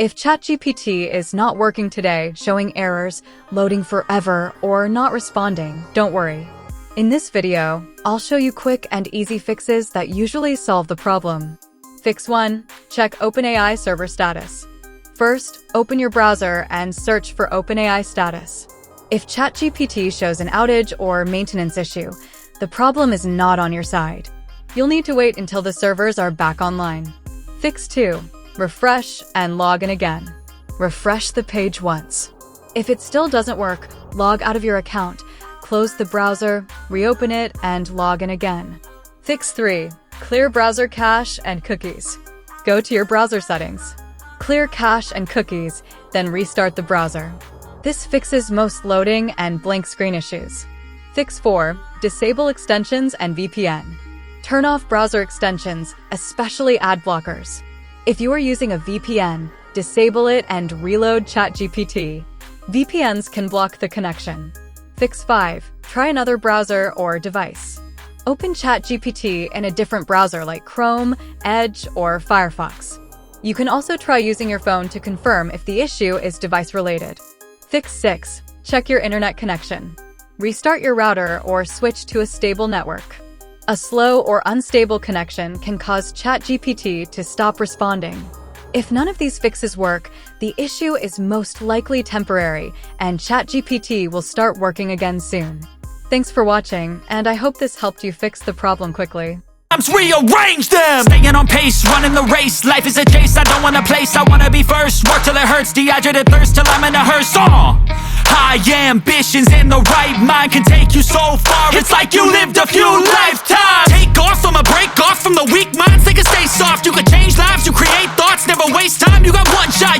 If ChatGPT is not working today, showing errors, loading forever, or not responding, don't worry. In this video, I'll show you quick and easy fixes that usually solve the problem. Fix 1. Check OpenAI server status. First, open your browser and search for OpenAI status. If ChatGPT shows an outage or maintenance issue, the problem is not on your side. You'll need to wait until the servers are back online. Fix 2. Refresh and log in again. Refresh the page once. If it still doesn't work, log out of your account, close the browser, reopen it, and log in again. Fix 3. Clear browser cache and cookies. Go to your browser settings. Clear cache and cookies, then restart the browser. This fixes most loading and blank screen issues. Fix 4. Disable extensions and VPN. Turn off browser extensions, especially ad blockers. If you are using a VPN, disable it and reload ChatGPT. VPNs can block the connection. Fix 5. Try another browser or device. Open ChatGPT in a different browser like Chrome, Edge, or Firefox. You can also try using your phone to confirm if the issue is device-related. Fix 6. Check your internet connection. Restart your router or switch to a stable network. A slow or unstable connection can cause ChatGPT to stop responding. If none of these fixes work, the issue is most likely temporary, and ChatGPT will start working again soon. Thanks for watching, and I hope this helped you fix the problem quickly. Rearrange them. Staying on pace, running the race. Life is a chase, I don't want a place. I wanna be first, work till it hurts. Dehydrated thirst till I'm in a hearse. High ambitions in the right mind can take you so far. It's like you lived a few lifetimes. Take off, I'ma break off from the weak minds. They can stay soft, you can change lives, you create thoughts. Never waste time, you got one shot.